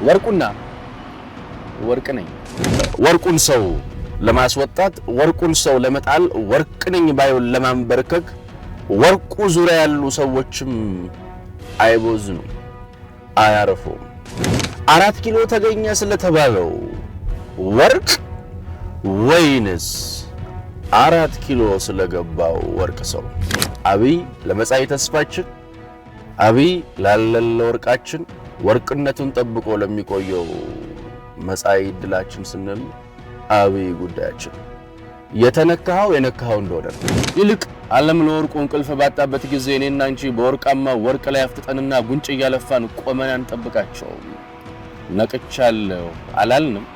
ወርቁና ወርቅ ነኝ ወርቁን ሰው ለማስወጣት ወርቁን ሰው ለመጣል ወርቅ ነኝ ባይውን ለማንበርከክ ወርቁ ዙሪያ ያሉ ሰዎችም አይቦዝኑ አያረፉ 4 ኪሎ ተገኘ ስለተባለው ወርቅ ወይንስ 4 ኪሎ ስለገባው ወርቅ ሰው አብይ ለመጻኢ ተስፋችን አብይ ላለለ ወርቃችን ወርቅነቱን ጠብቆ ለሚቆየው መጻኢ ድላችን ስንል አብይ ጉዳያችን የተነካው የነካው እንደሆነ ይልቅ ዓለም ለወርቁ እንቅልፍ ባጣበት ጊዜ እኔና አንቺ በወርቃማ ወርቅ ላይ አፍጥጠንና ጉንጭ ያለፋን ቆመን አንጠብቃቸው ነቅቻለሁ አላልንም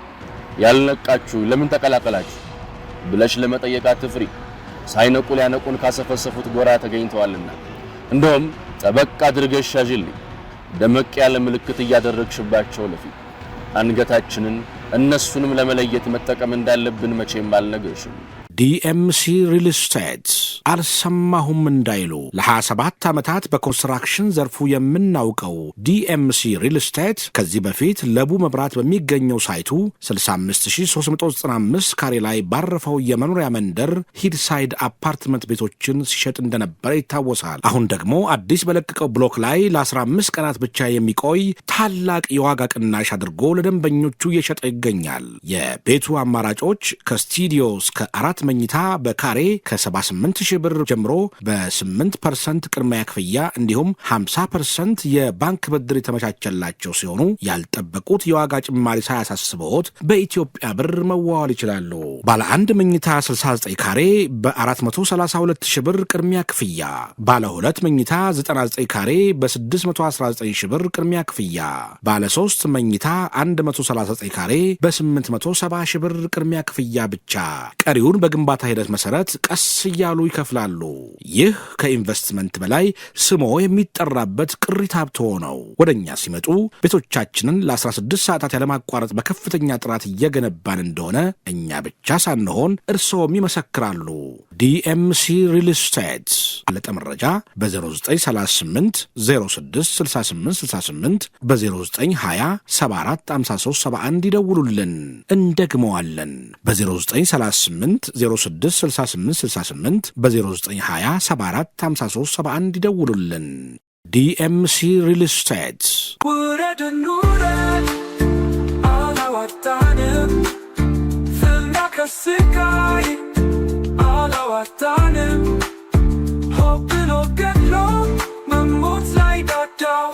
ያልነቃችሁ ለምን ተቀላቀላችሁ ብለሽ ለመጠየቅ አትፍሪ ሳይነቁ ሊያነቁን ካሰፈሰፉት ጎራ ተገኝተዋልና እንደውም ጠበቅ አድርገሽ ያዥልኝ ደመቅ ያለ ምልክት እያደረግሽባቸው ለፊ አንገታችንን እነሱንም ለመለየት መጠቀም እንዳለብን መቼም አልነገርሽም ዲኤምሲ ሪል ስቴት አልሰማሁም እንዳይሉ ለ27 ዓመታት በኮንስትራክሽን ዘርፉ የምናውቀው ዲኤምሲ ሪል ስቴት ከዚህ በፊት ለቡ መብራት በሚገኘው ሳይቱ 65395 ካሬ ላይ ባረፈው የመኖሪያ መንደር ሂድሳይድ አፓርትመንት ቤቶችን ሲሸጥ እንደነበረ ይታወሳል። አሁን ደግሞ አዲስ በለቀቀው ብሎክ ላይ ለ15 ቀናት ብቻ የሚቆይ ታላቅ የዋጋ ቅናሽ አድርጎ ለደንበኞቹ እየሸጠ ይገኛል። የቤቱ አማራጮች ከስቱዲዮ እስከ 4 መኝታ በካሬ ከ78000 ብር ጀምሮ በ8% ቅድሚያ ክፍያ እንዲሁም 50% የባንክ ብድር የተመቻቸላቸው ሲሆኑ ያልጠበቁት የዋጋ ጭማሪ ሳያሳስበዎት በኢትዮጵያ ብር መዋዋል ይችላሉ። ባለ 1 መኝታ 69 ካሬ በ432000 ብር ቅድሚያ ክፍያ፣ ባለ 2 መኝታ 99 ካሬ በ619000 ብር ቅድሚያ ክፍያ፣ ባለ 3 መኝታ 139 ካሬ በ870 ብር ቅድሚያ ክፍያ ብቻ ቀሪውን በግንባታ ሂደት መሰረት ቀስ እያሉ ይከፍላሉ። ይህ ከኢንቨስትመንት በላይ ስሞ የሚጠራበት ቅሪት ሀብቶ ነው። ወደኛ ሲመጡ ቤቶቻችንን ለ16 ሰዓታት ያለማቋረጥ በከፍተኛ ጥራት እየገነባን እንደሆነ እኛ ብቻ ሳንሆን እርስዎም ይመሰክራሉ። ዲኤምሲ ሪል ስቴት አለጠ መረጃ በ0938 066868 በ0920 745371 ይደውሉልን። እንደግመዋለን በ0938 066868 በ0920 745371 ይደውሉልን። ዲኤምሲ ሪል ስቴት ውረድን ውረድ አላዋጣንም ፍና ከስቃይ አላዋጣንም ሆብሎ ገድሎ መሞት ላይ ዳዳው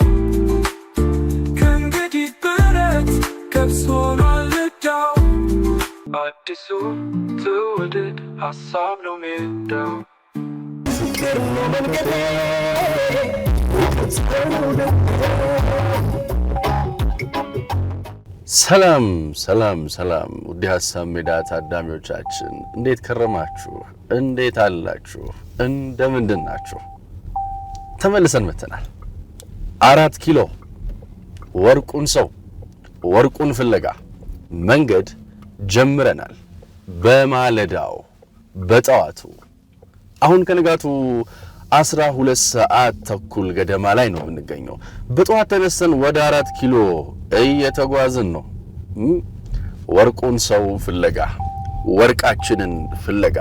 ከእንግዲህ ብረት ገብስ ሆኗል ዕዳው አዲሱ ትውልድ ሀሳብ ነው ሜዳው ፍቅር ነው መንገዴ ሰላም ሰላም ሰላም ውድ ሀሳብ ሜዳ ታዳሚዎቻችን እንዴት ከረማችሁ እንዴት አላችሁ እንደምንድን ናችሁ ተመልሰን መተናል 4 ኪሎ ወርቁን ሰው ወርቁን ፍለጋ መንገድ ጀምረናል በማለዳው በጠዋቱ አሁን ከንጋቱ 12 ሰዓት ተኩል ገደማ ላይ ነው የምንገኘው በጠዋት ተነስተን ወደ 4 ኪሎ እየተጓዝን ነው ወርቁን ሰው ፍለጋ ወርቃችንን ፍለጋ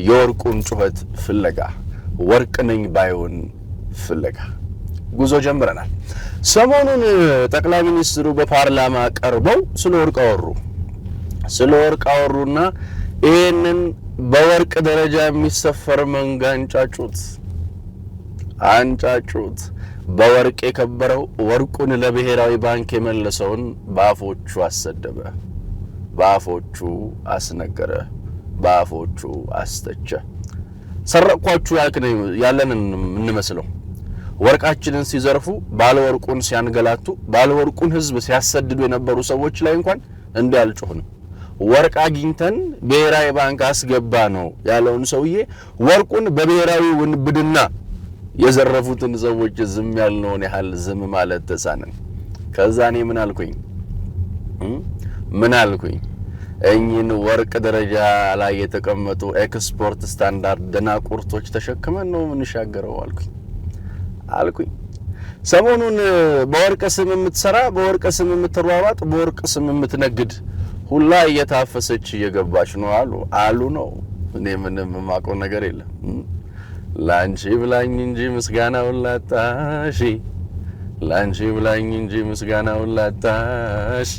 የወርቁን ጩኸት ፍለጋ ወርቅ ነኝ ባይውን ፍለጋ ጉዞ ጀምረናል ሰሞኑን ጠቅላይ ሚኒስትሩ በፓርላማ ቀርበው ስለ ወርቅ አወሩና ይሄንን በወርቅ ደረጃ የሚሰፈር መንጋ አንጫጩት በወርቅ የከበረው ወርቁን ለብሔራዊ ባንክ የመለሰውን በአፎቹ አሰደበ በአፎቹ አስነገረ በአፎቹ አስተቸ ሰረቋችሁ ያለንን እንመስለው ወርቃችንን ሲዘርፉ ባለወርቁን ሲያንገላቱ ባለወርቁን ህዝብ ሲያሰድዱ የነበሩ ሰዎች ላይ እንኳን እንዲያልጮህን ወርቅ አግኝተን ብሔራዊ ባንክ አስገባ ነው ያለውን ሰውዬ ወርቁን በብሔራዊ ውንብድና የዘረፉትን ሰዎች ዝም ያልነውን ያህል ዝም ማለት ተሳነን ከዛኔ ምን አልኩኝ እኚህን ወርቅ ደረጃ ላይ የተቀመጡ ኤክስፖርት ስታንዳርድ ደናቁርቶች ተሸክመን ነው ምን ሻገረው አልኩኝ ሰሞኑን በወርቅ ስም የምትሰራ በወርቅ ስም የምትሯሯጥ በወርቅ ስም የምትነግድ ሁላ እየታፈሰች እየገባች ነው አሉ ነው። እኔ ምንም የማውቀው ነገር የለም። ላንቺ ብላኝ እንጂ ምስጋናውን ላጣሽ፣ ላንቺ ብላኝ እንጂ ምስጋናውን ላጣሽ፣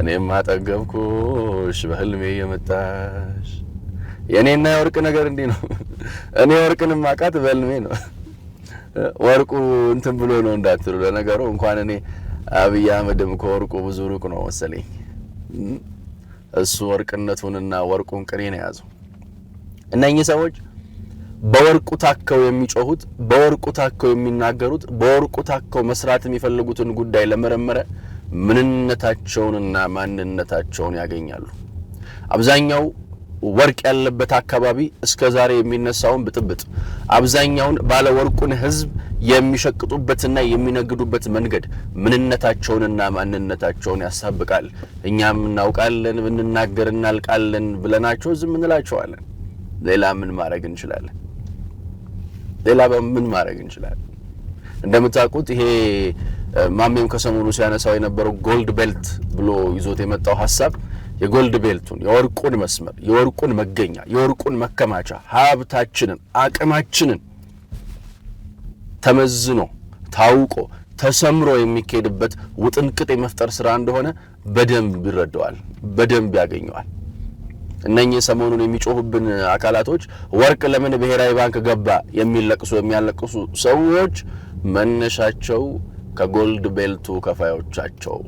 እኔም አጠገብኩሽ በህልሜ የመጣሽ። የኔና የወርቅ ነገር እንዲህ ነው። እኔ ወርቅንም ማቃት በህልሜ ነው። ወርቁ እንትን ብሎ ነው እንዳትሉ። ለነገሩ እንኳን እኔ አብይ አህመድም ከወርቁ ብዙ ሩቅ ነው መሰለኝ። እሱ ወርቅነቱንና ወርቁን ቅኔ ነው ያዘው። እነኚህ ሰዎች በወርቁ ታከው የሚጮሁት፣ በወርቁ ታከው የሚናገሩት፣ በወርቁ ታከው መስራት የሚፈልጉትን ጉዳይ ለመረመረ ምንነታቸውንና ማንነታቸውን ያገኛሉ። አብዛኛው ወርቅ ያለበት አካባቢ እስከዛሬ የሚነሳውን ብጥብጥ፣ አብዛኛውን ባለ ወርቁን ህዝብ የሚሸቅጡበትና የሚነግዱበት መንገድ ምንነታቸውንና ማንነታቸውን ያሳብቃል። እኛም እናውቃለን ብንናገር እናልቃለን ብለናቸው ዝም እንላቸዋለን። ሌላ ምን ማድረግ እንችላለን? ሌላ ምን ማድረግ እንችላለን? እንደምታውቁት ይሄ ማሜም ከሰሞኑ ሲያነሳው የነበረው ጎልድ ቤልት ብሎ ይዞት የመጣው ሐሳብ የጎልድ ቤልቱን፣ የወርቁን መስመር፣ የወርቁን መገኛ፣ የወርቁን መከማቻ ሀብታችንን፣ አቅማችንን ተመዝኖ ታውቆ ተሰምሮ የሚካሄድበት ውጥንቅጥ የመፍጠር ስራ እንደሆነ በደንብ ይረዳዋል፣ በደንብ ያገኘዋል። እነኚህ ሰሞኑን የሚጮሁብን አካላቶች ወርቅ ለምን ብሔራዊ ባንክ ገባ የሚያለቅሱ ሰዎች መነሻቸው ከጎልድ ቤልቱ ከፋዮቻቸው፣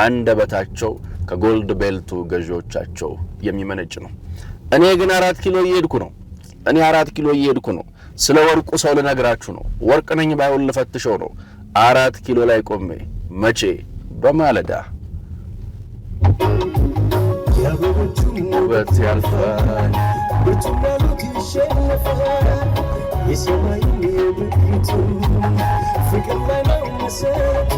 አንደበታቸው ከጎልድ ቤልቱ ገዢዎቻቸው የሚመነጭ ነው። እኔ ግን 4 ኪሎ እየሄድኩ ነው። ስለ ወርቁ ሰው ልነግራችሁ ነው። ወርቅ ነኝ ባይሆን ልፈትሸው ነው። 4 ኪሎ ላይ ቆሜ መቼ በማለዳ ውበት ያልፋል ብርቱናሉት ይሸነፋል የሰማይ የምድሪቱ ፍቅር ላይ ነው መሰረቱ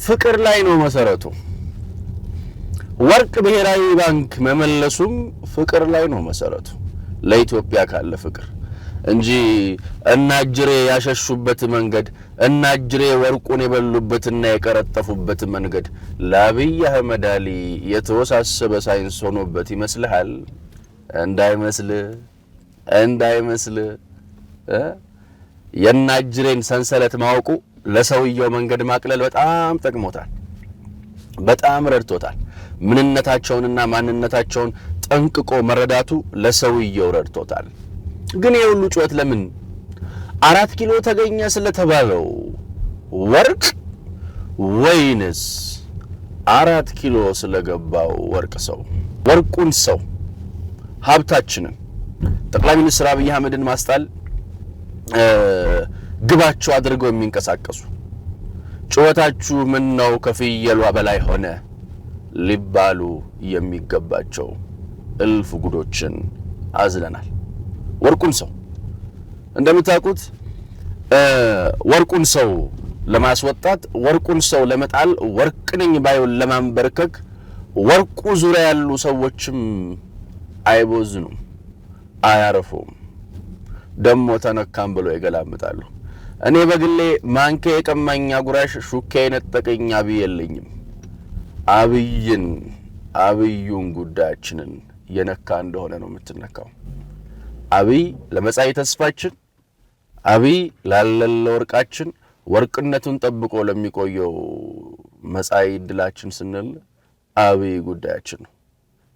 ፍቅር ላይ ነው መሰረቱ። ወርቅ ብሔራዊ ባንክ መመለሱም ፍቅር ላይ ነው መሰረቱ። ለኢትዮጵያ ካለ ፍቅር እንጂ እናጅሬ ያሸሹበት መንገድ፣ እናጅሬ ወርቁን የበሉበትና የቀረጠፉበት መንገድ ለአብይ አህመድ አሊ የተወሳሰበ ሳይንስ ሆኖበት ይመስልሃል? እንዳይመስል የናጅሬን ሰንሰለት ማወቁ ለሰውየው መንገድ ማቅለል በጣም ጠቅሞታል፣ በጣም ረድቶታል። ምንነታቸውንና ማንነታቸውን ጠንቅቆ መረዳቱ ለሰውየው ረድቶታል። ግን የሁሉ ጩኸት ለምን? 4 ኪሎ ተገኘ ስለተባለው ወርቅ ወይንስ 4 ኪሎ ስለገባው ወርቅ ሰው? ወርቁን ሰው ሀብታችንን ጠቅላይ ሚኒስትር አብይ አህመድን ማስጣል ግባቸው አድርገው የሚንቀሳቀሱ ጩኸታችሁ ምን ነው ከፍየሏ በላይ ሆነ ሊባሉ የሚገባቸው እልፍ ጉዶችን አዝለናል። ወርቁን ሰው እንደምታውቁት ወርቁን ሰው ለማስወጣት፣ ወርቁን ሰው ለመጣል፣ ወርቅ ነኝ ባይሆን ለማንበርከክ ወርቁ ዙሪያ ያሉ ሰዎችም አይቦዝኑም፣ አያረፉም። ደሞ ተነካም ብሎ ይገላምጣሉ። እኔ በግሌ ማንከ የቀማኛ ጉራሽ ሹካ የነጠቀኝ አብይ የለኝም። አብዩን ጉዳያችንን የነካ እንደሆነ ነው የምትነካው። አብይ ለመጻኢ ተስፋችን፣ አብይ ላለለ ወርቃችን፣ ወርቅነቱን ጠብቆ ለሚቆየው መጻኢ ድላችን ስንል አብይ ጉዳያችን ነው።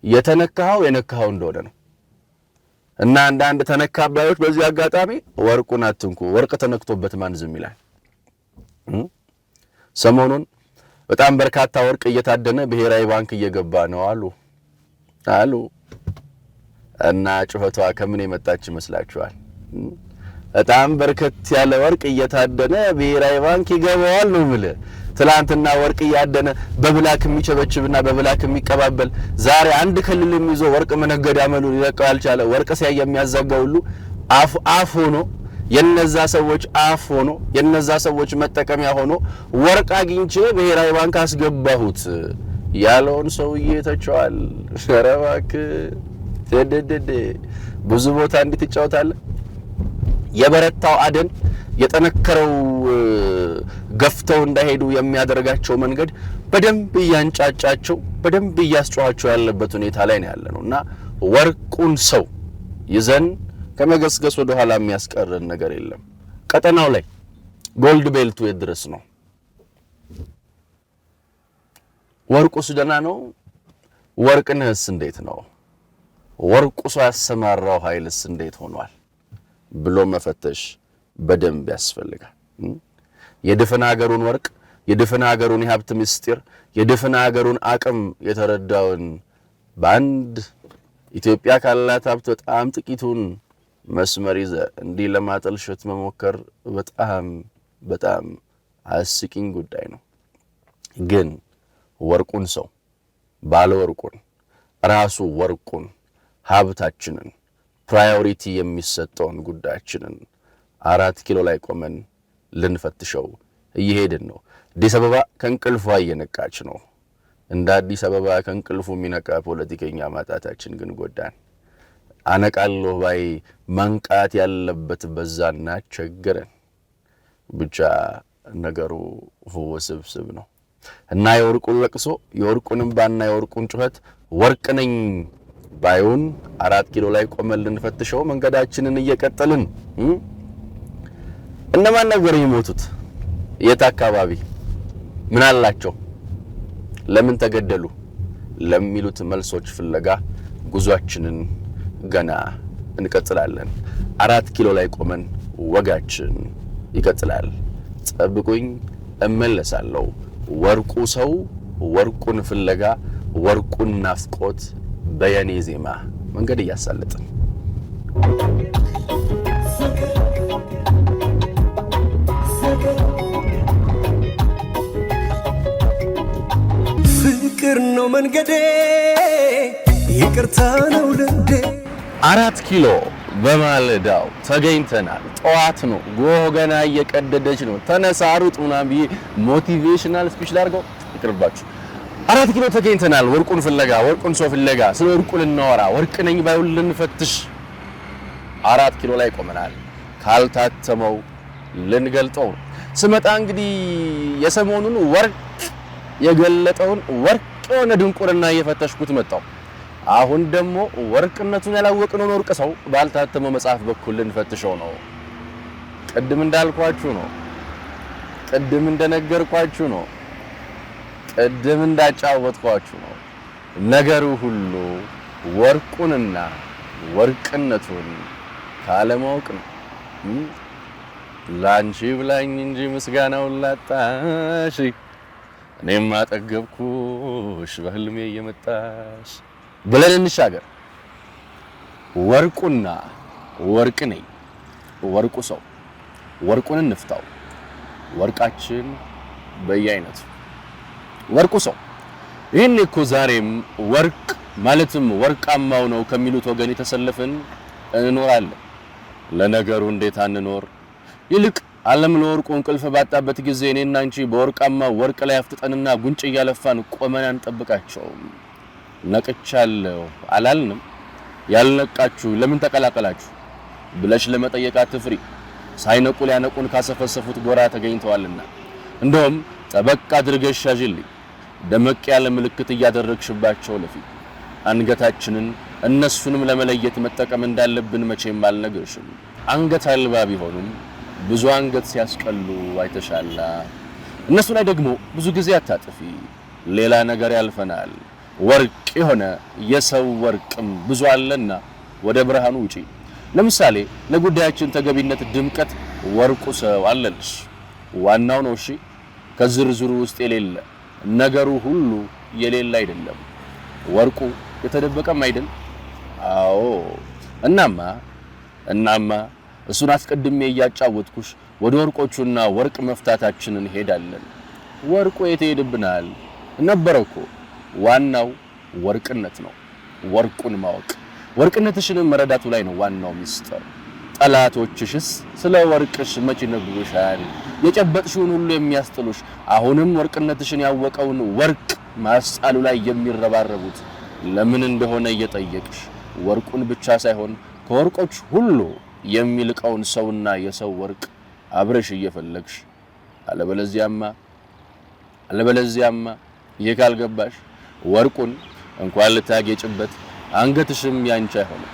የነካኸው እንደሆነ ነው። እና አንዳንድ ተነካባዮች በዚህ አጋጣሚ ወርቁን አትንኩ፣ ወርቅ ተነክቶበት ማን ዝም ይላል? ሰሞኑን በጣም በርካታ ወርቅ እየታደነ ብሔራዊ ባንክ እየገባ ነው አሉ እና ጩኸቷ ከምን የመጣች ይመስላችኋል? በጣም በርከት ያለ ወርቅ እየታደነ ብሔራዊ ባንክ ይገባዋል ነው ማለት። ትላንትና ወርቅ እያደነ በብላክ የሚቸበችብና በብላክ የሚቀባበል ዛሬ አንድ ክልል የሚይዘው ወርቅ መነገድ አመሉ ሊለቀው ያልቻለ ወርቅ ሲያይ የሚያዛጋ ሁሉ አፍ ሆኖ የነዛ ሰዎች አፍ ሆኖ የነዛ ሰዎች መጠቀሚያ ሆኖ ወርቅ አግኝቼ ብሔራዊ ባንክ አስገባሁት ያለውን ሰውዬ ተቸዋል። ሸረባክ ተደደደ ብዙ ቦታ እንዴት ይጫወታል? የበረታው አደን የጠነከረው ገፍተው እንዳይሄዱ የሚያደርጋቸው መንገድ በደንብ እያንጫጫቸው በደንብ እያስጨዋቸው ያለበት ሁኔታ ላይ ነው ያለነውና ወርቁን ሰው ይዘን ከመገስገስ ወደ ኋላ የሚያስቀረን ነገር የለም። ቀጠናው ላይ ጎልድ ቤልቱ ድረስ ነው። ወርቁስ ደህና ነው? ወርቅነህስ እንዴት ነው? ወርቁ ሰው ያሰማራው ኃይልስ እንዴት ሆኗል ብሎ መፈተሽ በደንብ ያስፈልጋል። የድፍን ሀገሩን ወርቅ የድፍን ሀገሩን የሀብት ምስጢር የድፍን ሀገሩን አቅም የተረዳውን በአንድ ኢትዮጵያ ካላት ሀብት በጣም ጥቂቱን መስመር ይዘ እንዲህ ለማጠልሸት መሞከር በጣም በጣም አስቂኝ ጉዳይ ነው። ግን ወርቁን ሰው ባለ ወርቁን ራሱ ወርቁን ሀብታችንን ፕራዮሪቲ የሚሰጠውን ጉዳያችንን 4 ኪሎ ላይ ቆመን ልንፈትሸው እየሄድን ነው። አዲስ አበባ ከእንቅልፏ እየነቃች ነው። እንደ አዲስ አበባ ከእንቅልፉ የሚነቃ ፖለቲከኛ ማጣታችን ግን ጎዳን። አነቃለሁ ባይ መንቃት ያለበት በዛና ቸገረን። ብቻ ነገሩ ውስብስብ ነው እና የወርቁን ለቅሶ የወርቁንም ባና የወርቁን ጩኸት ወርቅ ነኝ ባዩን 4 ኪሎ ላይ ቆመን ልንፈትሸው መንገዳችንን እየቀጠልን እነማን ነበር የሞቱት? የት አካባቢ ምን አላቸው? ለምን ተገደሉ? ለሚሉት መልሶች ፍለጋ ጉዟችንን ገና እንቀጥላለን። 4 ኪሎ ላይ ቆመን ወጋችን ይቀጥላል። ጠብቁኝ፣ እመለሳለሁ። ወርቁ ሰው ወርቁን ፍለጋ ወርቁን ናፍቆት በየኔ ዜማ መንገድ እያሳለጥን ፍቅር ነው መንገዴ ይቅርታ ነው ልንዴ 4 ኪሎ በማለዳው ተገኝተናል። ጠዋት ነው፣ ጎህ ገና እየቀደደች ነው። ተነሳ ሩጥ ምናምን ብዬ ሞቲቬሽናል ስፒች ላድርገው ይቅርባችሁ። 4 ኪሎ ተገኝተናል። ወርቁን ፍለጋ ወርቁን ሰው ፍለጋ ስለ ወርቁ ልናወራ ወርቅ ነኝ ባይውል ልንፈትሽ 4 ኪሎ ላይ ቆመናል። ካልታተመው ልንገልጠው ስመጣ እንግዲህ የሰሞኑን ወርቅ የገለጠውን ወርቅ የሆነ ድንቁርና እየፈተሽኩት መጣው። አሁን ደግሞ ወርቅነቱን ያላወቅነውን ወርቅ ሰው ባልታተመው መጽሐፍ በኩል ልንፈትሸው ነው። ቅድም እንዳልኳችሁ ነው። ቅድም እንደነገርኳችሁ ነው። ቅድም እንዳጫወትኳችሁ ነው። ነገሩ ሁሉ ወርቁንና ወርቅነቱን ካለማወቅ ነው። ላንቺ ብላኝ እንጂ ምስጋናውን ላጣሽ እኔም አጠገብኩሽ በህልሜ እየመጣሽ ብለን እንሻገር። ወርቁና ወርቅ ነኝ ወርቁ ሰው ወርቁን እንፍታው። ወርቃችን በየአይነቱ ወርቁ ሰው ይህን እኮ ዛሬም ወርቅ ማለትም ወርቃማው ነው ከሚሉት ወገን የተሰለፍን እንኖራለን። ለነገሩ እንዴት አንኖር? ይልቅ ዓለም ለወርቁ እንቅልፍ ባጣበት ጊዜ እኔና አንቺ በወርቃማ ወርቅ ላይ አፍጥጠንና ጉንጭ እያለፋን ቆመን አንጠብቃቸው። ነቅቻለሁ አላልንም? ያልነቃችሁ ለምን ተቀላቀላችሁ ብለሽ ለመጠየቅ አትፍሪ። ሳይነቁ ሊያነቁን ካሰፈሰፉት ጎራ ተገኝተዋልና እንደውም ጠበቅ አድርገሽ ያዥልኝ። ደመቅ ያለ ምልክት እያደረግሽባቸው ለፊ አንገታችንን እነሱንም ለመለየት መጠቀም እንዳለብን መቼም አልነግርሽም። አንገት አልባ ቢሆኑም ብዙ አንገት ሲያስቀሉ አይተሻላ። እነሱ ላይ ደግሞ ብዙ ጊዜ አታጥፊ። ሌላ ነገር ያልፈናል። ወርቅ የሆነ የሰው ወርቅም ብዙ አለና ወደ ብርሃኑ ውጪ። ለምሳሌ ለጉዳያችን ተገቢነት ድምቀት ወርቁ ሰው አለልሽ። ዋናው ነው እሺ፣ ከዝርዝሩ ውስጥ የሌለ ነገሩ ሁሉ የሌለ አይደለም። ወርቁ የተደበቀም አይደል? አዎ። እናማ እሱን አስቀድሜ እያጫወትኩሽ ወደ ወርቆቹና ወርቅ መፍታታችንን ሄዳለን። ወርቁ የት ሄድብናል? ነበረኮ ዋናው ወርቅነት ነው። ወርቁን ማወቅ ወርቅነትሽንም መረዳቱ ላይ ነው ዋናው ሚስጥር። ጠላቶችሽስ ስለ ወርቅሽ መቼ ነግሩሻል? የጨበጥሽውን ሁሉ የሚያስጥሉሽ አሁንም ወርቅነትሽን ያወቀውን ወርቅ ማስጣሉ ላይ የሚረባረቡት ለምን እንደሆነ እየጠየቅሽ ወርቁን ብቻ ሳይሆን ከወርቆች ሁሉ የሚልቀውን ሰውና የሰው ወርቅ አብረሽ እየፈለግሽ አለበለዚያማ ይሄ ካልገባሽ ወርቁን እንኳን ልታጌጭበት አንገትሽም ያንቺ አይሆንም።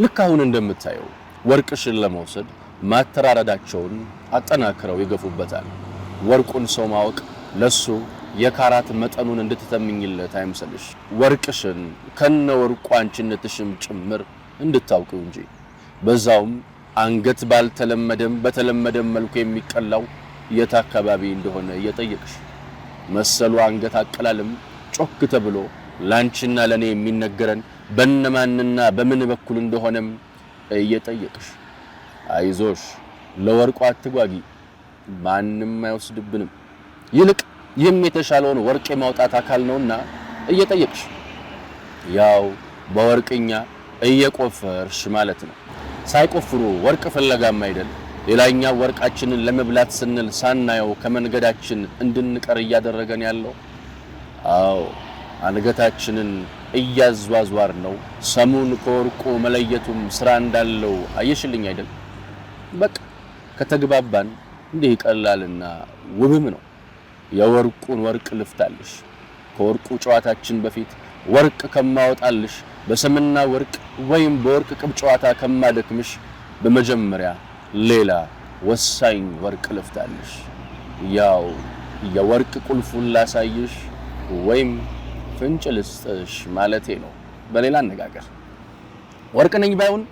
ልክ አሁን እንደምታየው ወርቅሽን ለመውሰድ ማተራረዳቸውን አጠናክረው ይገፉበታል። ወርቁን ሰው ማወቅ ለሱ የካራት መጠኑን እንድትተምኝለት አይምሰልሽ። ወርቅሽን ከነ ወርቁ አንቺነትሽም ጭምር እንድታውቂው እንጂ። በዛውም አንገት ባልተለመደም በተለመደም መልኩ የሚቀላው የት አካባቢ እንደሆነ እየጠየቅሽ መሰሉ አንገት አቀላልም ጮክ ተብሎ ላንቺና ለኔ የሚነገረን በነማንና በምን በኩል እንደሆነም እየጠየቅሽ አይዞሽ ለወርቁ አትጓጊ፣ ማንንም አይወስድብንም፣ ይልቅ የተሻለውን ወርቅ የማውጣት አካል ነውና እየጠየቅሽ ያው በወርቅኛ እየቆፈርሽ ማለት ነው። ሳይቆፍሩ ወርቅ ፍለጋም አይደል ሌላኛው ወርቃችንን ለመብላት ስንል ሳናየው ከመንገዳችን እንድንቀር እያደረገን ያለው። አዎ አንገታችንን እያዟዟር ነው ሰሙን ከወርቁ መለየቱም ስራ እንዳለው አየሽልኝ አይደል? በቃ ከተግባባን እንዲህ ቀላልና ውብም ነው። የወርቁን ወርቅ ልፍታልሽ ከወርቁ ጨዋታችን በፊት ወርቅ ከማወጣልሽ በሰምና ወርቅ ወይም በወርቅ ቅብ ጨዋታ ከማደክምሽ በመጀመሪያ ሌላ ወሳኝ ወርቅ ልፍታልሽ። ያው የወርቅ ቁልፉን ላሳይሽ ወይም ፍንጭ ልስጥሽ ማለቴ ነው። በሌላ አነጋገር ወርቅ ነኝ ባይሆን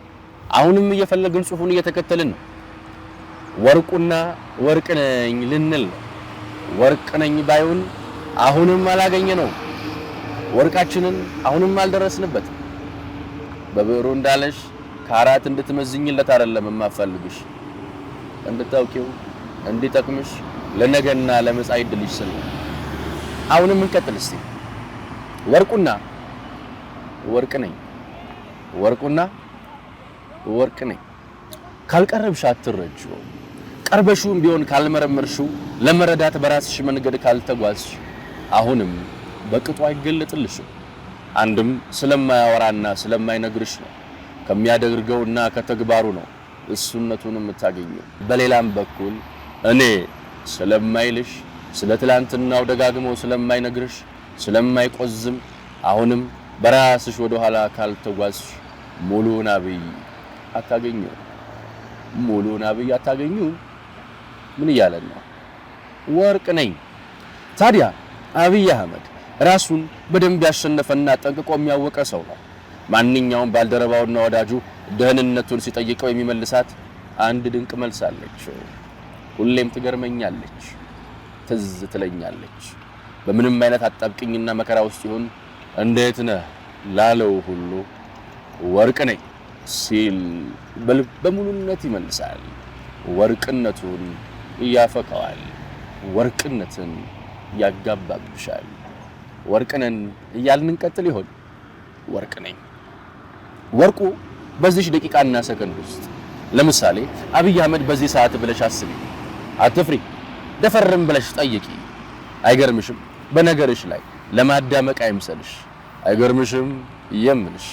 አሁንም እየፈለግን ጽሑፉን እየተከተልን ነው። ወርቁና ወርቅ ነኝ ልንል ነው። ወርቅ ነኝ ባይሆን አሁንም አላገኘ ነው። ወርቃችንን አሁንም አልደረስንበት። በብዕሩ እንዳለሽ ካራት እንድትመዝኝለት አይደለም የማፈልግሽ፣ እንድታውቂው እንዲጠቅምሽ ለነገና ለመጻኢ ዕድልሽ ስል። አሁንም እንቀጥል እስቲ። ወርቁና ወርቅ ነኝ፣ ወርቁና ወርቅ ነኝ። ካልቀረብሽ አትረጂው፣ ቀርበሽውም ቢሆን ካልመረመርሽው፣ ለመረዳት በራስሽ መንገድ ካልተጓዝሽ አሁንም በቅጡ አይገለጥልሽም። አንድም ስለማያወራና ስለማይነግርሽ ነው። ከሚያደርገውና ከተግባሩ ነው እሱነቱን የምታገኘው። በሌላም በኩል እኔ ስለማይልሽ ስለ ትላንትናው ደጋግሞ ስለማይነግርሽ ስለማይቆዝም አሁንም በራስሽ ወደ ኋላ ካልተጓዝሽ ሙሉን አብይ አታገኙ። ሙሉን አብይ አታገኙ። ምን እያለን ነው? ወርቅ ነኝ። ታዲያ አብይ አህመድ ራሱን በደንብ ያሸነፈና ጠንቅቆ የሚያወቀ ሰው ነው። ማንኛውም ባልደረባውና ወዳጁ ደህንነቱን ሲጠይቀው የሚመልሳት አንድ ድንቅ መልስ አለች። ሁሌም ትገርመኛለች፣ ትዝ ትለኛለች። በምንም አይነት አጣብቅኝና መከራ ውስጥ ይሁን እንዴት ነህ ላለው ሁሉ ወርቅ ነኝ ሲል በልበ ሙሉነት ይመልሳል። ወርቅነቱን ያፈካዋል፣ ወርቅነትን ያጋባብሻል። ወርቅነን እያልን እንቀጥል ይሆን? ወርቅ ነኝ። ወርቁ በዚህ ደቂቃና ሰከንድ ውስጥ ለምሳሌ አብይ አህመድ በዚህ ሰዓት ብለሽ አስቢ፣ አትፍሪ፣ ደፈርም ብለሽ ጠይቂ። አይገርምሽም? በነገርሽ ላይ ለማዳመቅ አይምሰልሽ። አይገርምሽም የምልሽ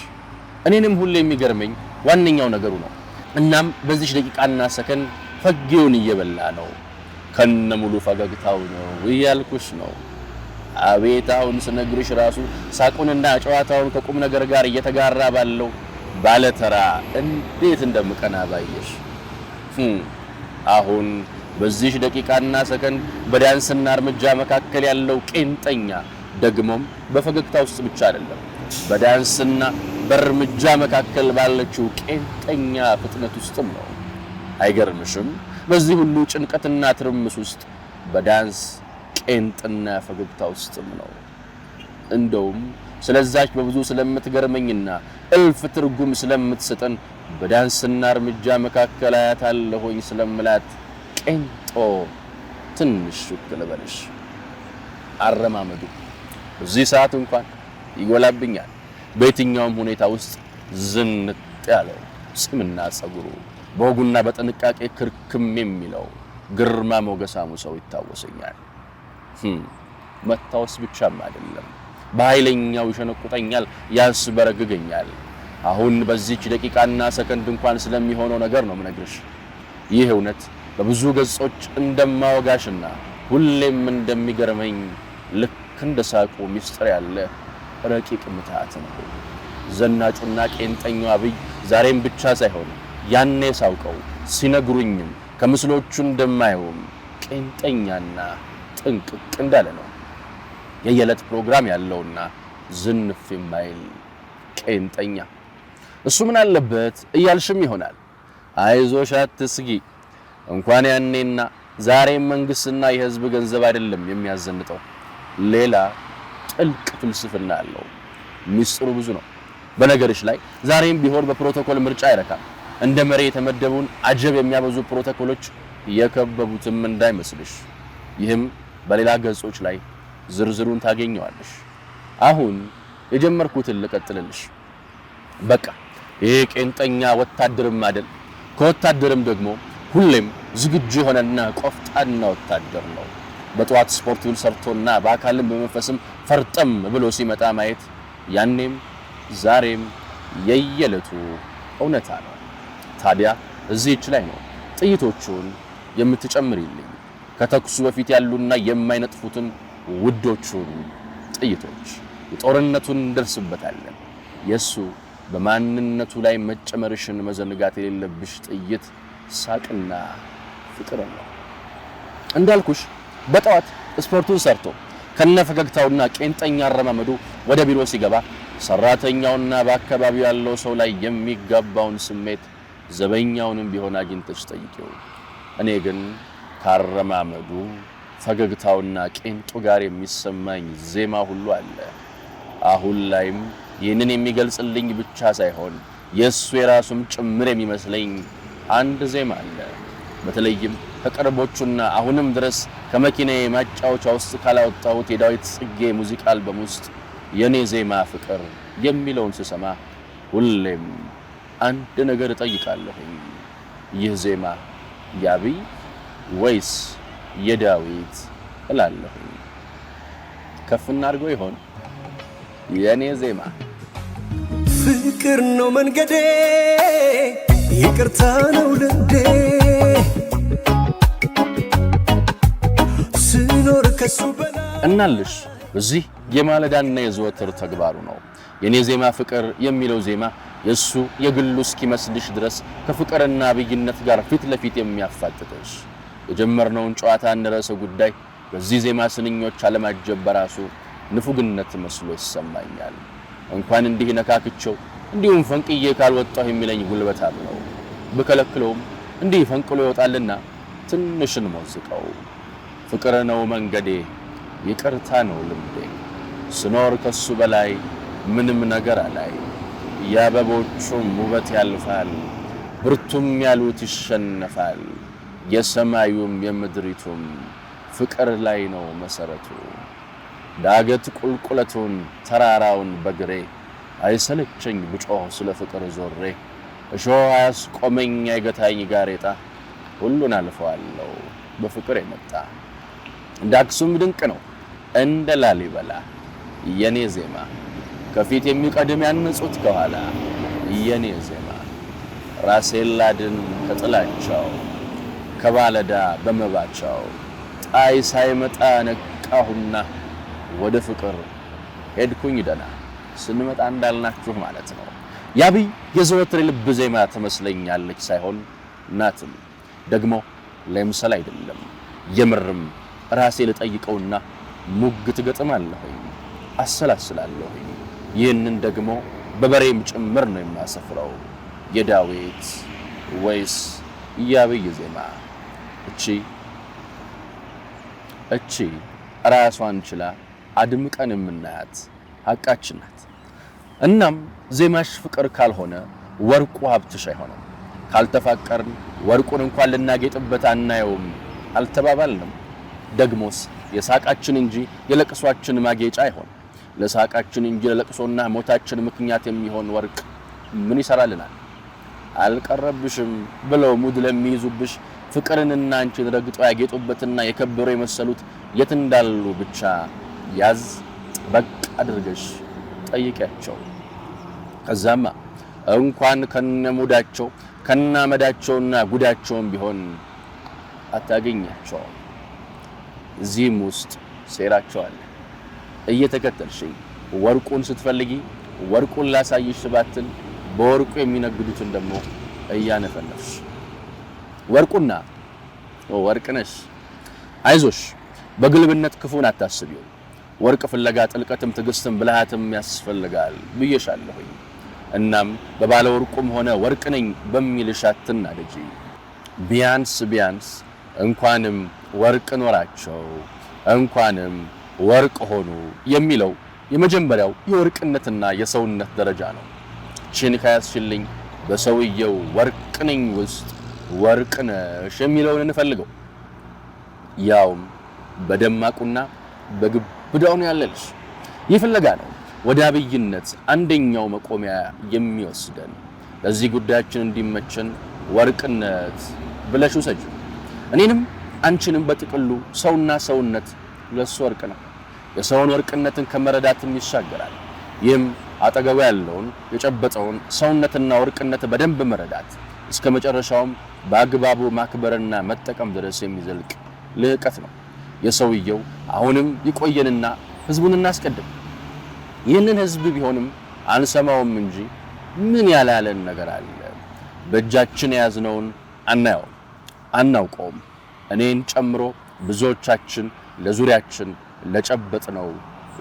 እኔንም ሁሌ የሚገርመኝ ዋነኛው ነገሩ ነው። እናም በዚህ ደቂቃና ሰከንድ ፈጊውን እየበላ ነው፣ ከነሙሉ ፈገግታው ነው እያልኩሽ ነው። አቤት አሁን ስነግርሽ ራሱ ሳቁንና ጨዋታውን ከቁም ነገር ጋር እየተጋራ ባለው ባለተራ እንዴት እንደምቀና ባየሽ። አሁን በዚህ ደቂቃና ሰከንድ በዳንስና እርምጃ መካከል ያለው ቄንጠኛ ደግሞም በፈገግታ ውስጥ ብቻ አይደለም፣ በዳንስና በእርምጃ መካከል ባለችው ቄንጠኛ ፍጥነት ውስጥም ነው። አይገርምሽም? በዚህ ሁሉ ጭንቀትና ትርምስ ውስጥ በዳንስ ቄንጥና ፈገግታ ውስጥም ነው። እንደውም ስለዛች በብዙ ስለምትገርመኝና እልፍ ትርጉም ስለምትሰጠን በዳንስና እርምጃ መካከል አያታለሁኝ ስለምላት ቄንጦ ትንሽ ሽክል በልሽ። አረማመዱ በዚህ ሰዓት እንኳን ይጎላብኛል። በየትኛውም ሁኔታ ውስጥ ዝንጥ ያለው ፂምና ጸጉሩ በወጉና በጥንቃቄ ክርክም የሚለው ግርማ ሞገሳሙ ሰው ይታወሰኛል። መታወስ ብቻም አይደለም፣ በኃይለኛው ይሸነቁጠኛል፣ ያስበረግገኛል። አሁን በዚህች ደቂቃና ሰከንድ እንኳን ስለሚሆነው ነገር ነው ምነግርሽ። ይህ እውነት በብዙ ገጾች እንደማወጋሽና ሁሌም እንደሚገርመኝ ልክ እንደ ሳቁ ሚስጥር ያለ ረቂቅ ምትሃት ነው። ዘናጩና ቄንጠኛው አብይ ዛሬም ብቻ ሳይሆን ያኔ ሳውቀው ሲነግሩኝም ከምስሎቹ እንደማየውም ቄንጠኛና ጥንቅቅ እንዳለ ነው። የየዕለት ፕሮግራም ያለውና ዝንፍ የማይል ቄንጠኛ። እሱ ምን አለበት እያልሽም ይሆናል። አይዞሽ አትስጊ፣ እንኳን ያኔና ዛሬም መንግስትና የህዝብ ገንዘብ አይደለም የሚያዘንጠው፣ ሌላ ጥልቅ ፍልስፍና አለው። ሚስጥሩ ብዙ ነው። በነገርሽ ላይ ዛሬም ቢሆን በፕሮቶኮል ምርጫ አይረካም። እንደ መሪ የተመደቡን አጀብ የሚያበዙ ፕሮቶኮሎች የከበቡትም እንዳይመስልሽ። ይህም በሌላ ገጾች ላይ ዝርዝሩን ታገኘዋለሽ። አሁን የጀመርኩትን ልቀጥልልሽ። በቃ ይሄ ቄንጠኛ ወታደርም አይደል፣ ከወታደርም ደግሞ ሁሌም ዝግጁ የሆነና ቆፍጣና ወታደር ነው። በጠዋት ስፖርቱን ሰርቶና በአካልም በመንፈስም ፈርጠም ብሎ ሲመጣ ማየት ያኔም ዛሬም የየለቱ እውነታ ነው። ታዲያ እዚህች ላይ ነው ጥይቶቹን የምትጨምሪልኝ፣ ከተኩሱ በፊት ያሉና የማይነጥፉትን ውዶቹን ጥይቶች። የጦርነቱን እንደርስበታለን። የሱ በማንነቱ ላይ መጨመርሽን መዘንጋት የሌለብሽ ጥይት ሳቅና ፍቅር ነው። እንዳልኩሽ በጠዋት ስፖርቱን ሰርቶ ከነፈገግታውና ቄንጠኛ አረማመዱ ወደ ቢሮ ሲገባ ሰራተኛውና በአካባቢው ያለው ሰው ላይ የሚጋባውን ስሜት ዘበኛውንም ቢሆን አግኝተሽ ጠይቂው። እኔ ግን ካረማመዱ ፈገግታውና ቄንጡ ጋር የሚሰማኝ ዜማ ሁሉ አለ። አሁን ላይም ይህንን የሚገልጽልኝ ብቻ ሳይሆን የሱ የራሱም ጭምር የሚመስለኝ አንድ ዜማ አለ። በተለይም ከቅርቦቹና አሁንም ድረስ ከመኪናዬ ማጫወቻ ውስጥ ካላወጣሁት የዳዊት ጽጌ ሙዚቃ አልበም ውስጥ የኔ ዜማ ፍቅር የሚለውን ስሰማ ሁሌም አንድ ነገር እጠይቃለሁ። ይህ ዜማ የአብይ ወይስ የዳዊት እላለሁ። ከፍና አድርጎ ይሆን የኔ ዜማ? ፍቅር ነው መንገዴ፣ ይቅርታ ነው ልንዴ፣ ስኖር ከሱ በላይ እናልሽ። እዚህ የማለዳና የዘወትር ተግባሩ ነው የኔ ዜማ ፍቅር የሚለው ዜማ የሱ የግሉ እስኪመስልሽ ድረስ ከፍቅርና አብይነት ጋር ፊት ለፊት የሚያፋጥጥሽ። የጀመርነውን ጨዋታ እንረሰ ጉዳይ በዚህ ዜማ ስንኞች አለማጀብ በራሱ ንፉግነት መስሎ ይሰማኛል። እንኳን እንዲህ ነካክቸው እንዲሁም ፈንቅዬ ካልወጣሁ የሚለኝ ጉልበታም ነው። በከለክለውም እንዲህ ፈንቅሎ ይወጣልና ትንሽን ሞዝቀው። ፍቅር ነው መንገዴ፣ ይቅርታ ነው ልምዴ፣ ስኖር ከሱ በላይ ምንም ነገር አላይ። የአበቦቹም ውበት ያልፋል፣ ብርቱም ያሉት ይሸነፋል። የሰማዩም የምድሪቱም ፍቅር ላይ ነው መሰረቱ። ዳገት ቁልቁለቱን ተራራውን በግሬ አይሰለቸኝ ብጮህ ስለ ፍቅር ዞሬ። እሾህ አያስቆመኝ አይገታኝ ጋሬጣ፣ ሁሉን አልፈዋለሁ በፍቅር የመጣ። እንደ አክሱም ድንቅ ነው እንደ ላሊበላ የኔ ዜማ፣ ከፊት የሚቀድም ያነጹት ከኋላ የኔ ዜማ። ራሴን ላድን ከጥላቻው ከባለዳ በመባቻው፣ ጣይ ሳይመጣ ነቃሁና ወደ ፍቅር ሄድኩኝ ደና። ስንመጣ እንዳልናችሁ ማለት ነው። የአብይ የዘወትር ልብ ዜማ ትመስለኛለች ሳይሆን ናትም ደግሞ ለምሳሌ አይደለም። የምርም ራሴ ልጠይቀውና ሙግት ገጥማለሁኝ፣ አሰላስላለሁ። ይህንን ደግሞ በበሬም ጭምር ነው የማሰፍረው። የዳዊት ወይስ የአብይ ዜማ? እቺ ራሷን ችላ አድምቀን የምናያት ሐቃችን ናት። እናም ዜማሽ ፍቅር ካልሆነ ወርቁ ሀብትሽ አይሆንም። ካልተፋቀርን ወርቁን እንኳን ልናጌጥበት አናየውም አልተባባልንም። ደግሞስ የሳቃችን እንጂ የለቅሷችን ማጌጫ አይሆን። ለሳቃችን እንጂ ለለቅሶና ሞታችን ምክንያት የሚሆን ወርቅ ምን ይሰራልናል? አልቀረብሽም ብለው ሙድ ለሚይዙብሽ ፍቅርንና አንቺን ረግጠው ያጌጡበትና የከበሩ የመሰሉት የት እንዳሉ ብቻ ያዝ በቅ አድርገሽ ጠይቂያቸው። ከዛማ እንኳን ከነሙዳቸው ከናመዳቸውና ጉዳቸውም ቢሆን አታገኛቸው። እዚህም ውስጥ ሴራቸው አለ። እየተከተልሽኝ ወርቁን ስትፈልጊ ወርቁን ላሳይሽ ባትል በወርቁ የሚነግዱትን ደግሞ እያነፈነፍሽ ወርቁና ወርቅነሽ አይዞሽ በግልብነት ክፉን አታስቢው። ወርቅ ፍለጋ ጥልቀትም ትግስትም ብልሃትም ያስፈልጋል ብዬሻለሁ። እናም በባለ ወርቁም ሆነ ወርቅ ነኝ በሚልሽ አትናደጂ። ቢያንስ እንኳንም ወርቅ ኖራቸው እንኳንም ወርቅ ሆኑ የሚለው የመጀመሪያው የወርቅነትና የሰውነት ደረጃ ነው። ቺን ካያስችልኝ በሰውየው ወርቅ ነኝ ውስጥ ወርቅ ነሽ የሚለውን እንፈልገው። ያውም በደማቁና በግብዳው ነው ያለልሽ። ይህ ፍለጋ ነው ወደ አብይነት አንደኛው መቆሚያ የሚወስደን። ለዚህ ጉዳያችን እንዲመቸን ወርቅነት ብለሽ ውሰጂ። እኔንም አንቺንም በጥቅሉ ሰውና ሰውነት ለሱ ወርቅ ነው። የሰውን ወርቅነትን ከመረዳትም ይሻገራል። ይህም አጠገቡ ያለውን የጨበጠውን ሰውነትና ወርቅነት በደንብ መረዳት እስከ መጨረሻውም በአግባቡ ማክበርና መጠቀም ድረስ የሚዘልቅ ልዕቀት ነው። የሰውየው አሁንም ይቆየንና ህዝቡን እናስቀድም። ይህንን ህዝብ ቢሆንም አንሰማውም እንጂ ምን ያላለን ነገር አለ። በእጃችን የያዝነውን አናውቀውም። እኔን ጨምሮ ብዙዎቻችን ለዙሪያችን ለጨበጥነው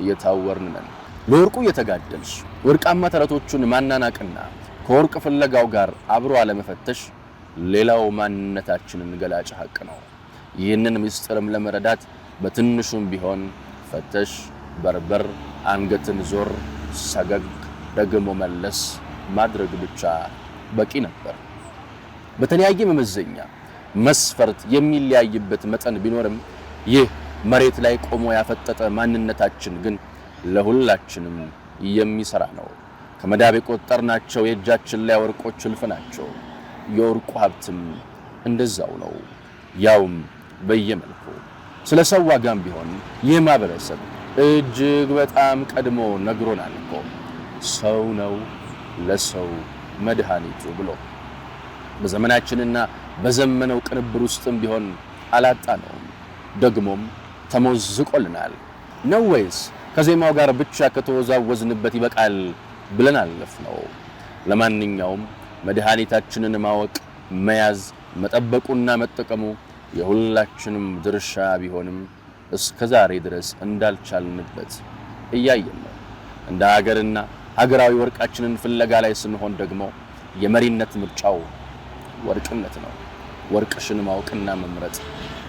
እየታወርን ነን። ለወርቁ እየተጋደልሽ ወርቃማ ተረቶቹን ማናናቅና ከወርቅ ፍለጋው ጋር አብሮ አለመፈተሽ ሌላው ማንነታችንን ገላጭ ሀቅ ነው። ይህንን ምስጢርም ለመረዳት በትንሹም ቢሆን ፈተሽ በርበር አንገትን ዞር ሰገግ ደግሞ መለስ ማድረግ ብቻ በቂ ነበር። በተለያየ መመዘኛ መስፈርት የሚለያይበት መጠን ቢኖርም ይህ መሬት ላይ ቆሞ ያፈጠጠ ማንነታችን ግን ለሁላችንም የሚሰራ ነው። ከመዳብ የቆጠርናቸው የእጃችን ላይ ወርቆች እልፍ ናቸው። የወርቁ ሀብትም እንደዛው ነው፣ ያውም በየመልኩ። ስለ ሰው ዋጋም ቢሆን ይህ ማህበረሰብ እጅግ በጣም ቀድሞ ነግሮናል እኮ ሰው ነው ለሰው መድኃኒቱ ብሎ። በዘመናችንና በዘመነው ቅንብር ውስጥም ቢሆን አላጣነውም፣ ደግሞም ተሞዝቆልናል። ነው ወይስ ከዜማው ጋር ብቻ ከተወዛወዝንበት ይበቃል ብለን አለፍነው? ለማንኛውም መድኃኒታችንን ማወቅ፣ መያዝ፣ መጠበቁና መጠቀሙ የሁላችንም ድርሻ ቢሆንም እስከ ዛሬ ድረስ እንዳልቻልንበት እያየን ነው። እንደ ሀገርና ሀገራዊ ወርቃችንን ፍለጋ ላይ ስንሆን ደግሞ የመሪነት ምርጫው ወርቅነት ነው። ወርቅሽን ማወቅና መምረጥ፣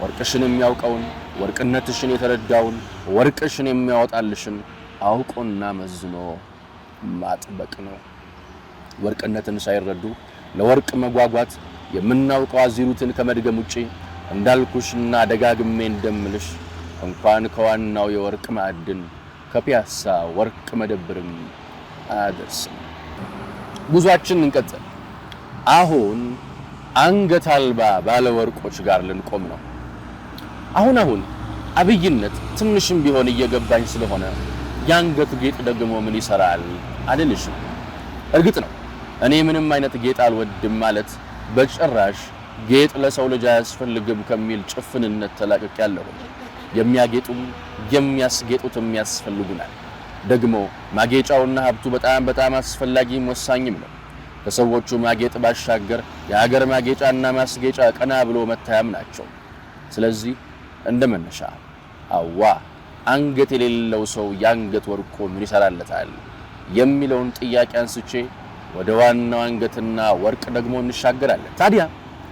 ወርቅሽን የሚያውቀውን ወርቅነትሽን የተረዳውን ወርቅሽን የሚያወጣልሽን አውቆና መዝኖ ማጥበቅ ነው። ወርቅነትን ሳይረዱ ለወርቅ መጓጓት የምናውቀው አዚሩትን ከመድገም ውጪ እንዳልኩሽና ደጋግሜ እንደምልሽ እንኳን ከዋናው የወርቅ ማዕድን ከፒያሳ ወርቅ መደብርም አያደርስም። ጉዟችን እንቀጥል። አሁን አንገት አልባ ባለ ወርቆች ጋር ልንቆም ነው። አሁን አብይነት ትንሽም ቢሆን እየገባኝ ስለሆነ የአንገት ጌጥ ደግሞ ምን ይሰራል አልልሽም። እርግጥ ነው እኔ ምንም አይነት ጌጥ አልወድም ማለት በጭራሽ ጌጥ ለሰው ልጅ አያስፈልግም ከሚል ጭፍንነት ተላቅቄያለሁ። የሚያጌጡም የሚያስጌጡትም ያስፈልጉናል። ደግሞ ማጌጫውና ሀብቱ በጣም አስፈላጊም ወሳኝም ነው። ከሰዎቹ ማጌጥ ባሻገር የሀገር ማጌጫና ማስጌጫ ቀና ብሎ መታያም ናቸው። ስለዚህ እንደመነሻ አንገት የሌለው ሰው የአንገት ወርቁ ምን ይሰራለታል የሚለውን ጥያቄ አንስቼ ወደ ዋናው አንገትና ወርቅ ደግሞ እንሻገራለን። ታዲያ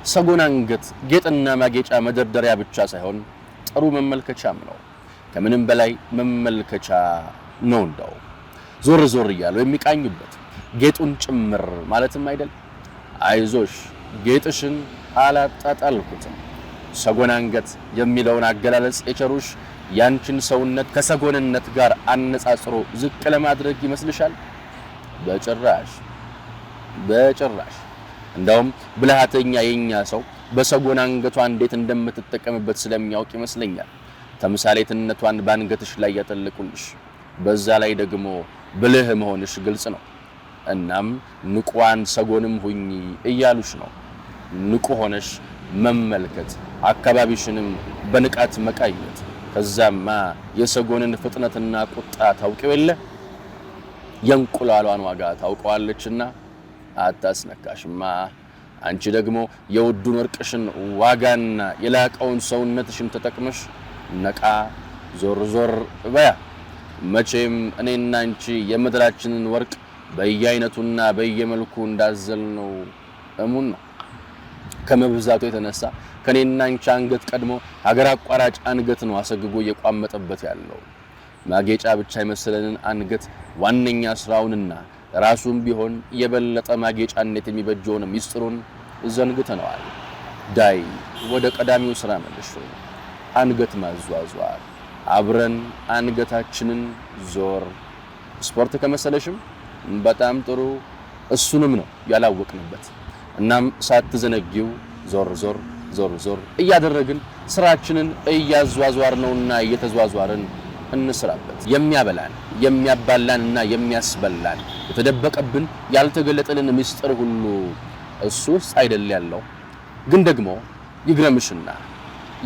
ሰጎን አንገት ጌጥና ማጌጫ መደርደሪያ ብቻ ሳይሆን ጥሩ መመልከቻም ነው። ከምንም በላይ መመልከቻ ነው። እንደው ዞር እያሉ የሚቃኙበት ጌጡን ጭምር ማለትም አይደል? አይዞሽ ጌጥሽን አላጣጣልኩትም። ሰጎን አንገት የሚለውን አገላለጽ የቸሩሽ ያንቺን ሰውነት ከሰጎንነት ጋር አነጻጽሮ ዝቅ ለማድረግ ይመስልሻል? በጭራሽ። እንደውም ብልሃተኛ የኛ ሰው በሰጎን አንገቷ እንዴት እንደምትጠቀምበት ስለሚያውቅ ይመስለኛል ተምሳሌትነቷን ባንገትሽ ላይ ያጠልቁልሽ። በዛ ላይ ደግሞ ብልህ መሆንሽ ግልጽ ነው። እናም ንቁዋን ሰጎንም ሁኚ እያሉሽ ነው። ንቁ ሆነሽ መመልከት፣ አካባቢሽንም በንቃት መቃኘት። ከዛማ የሰጎንን ፍጥነትና ቁጣ ታውቂው የለ የእንቁላሏን ዋጋ ታውቀዋለችና አታስነካሽማ። አንቺ ደግሞ የውዱን ወርቅሽን ዋጋና የላቀውን ሰውነትሽን ተጠቅመሽ ነቃ ዞር ዞር በያ። መቼም እኔና አንቺ የምድራችንን ወርቅ በየአይነቱና በየመልኩ እንዳዘልነው እሙን ነው። ከመብዛቱ የተነሳ ከኔና አንቺ አንገት ቀድሞ ሀገር አቋራጭ አንገት ነው አሰግጎ እየቋመጠበት ያለው። ማጌጫ ብቻ የመሰለንን አንገት ዋነኛ ስራውንና ራሱን ቢሆን የበለጠ ማጌጫነት የሚበጀውን ሚስጥሩን ዘንግተነዋል። ዳይ ወደ ቀዳሚው ስራ መልሽ፣ አንገት ማዟዟር። አብረን አንገታችንን ዞር። ስፖርት ከመሰለሽም በጣም ጥሩ፣ እሱንም ነው ያላወቅንበት። እናም ሳትዘነጊው ዞር ዞር ዞር ዞር እያደረግን ስራችንን እያዟዟር ነውና እየተዟዟርን እንስራበት። የሚያበላን የሚያባላንና የሚያስበላን የተደበቀብን ያልተገለጠልን ምስጢር ሁሉ እሱ ውስጥ አይደል ያለው። ግን ደግሞ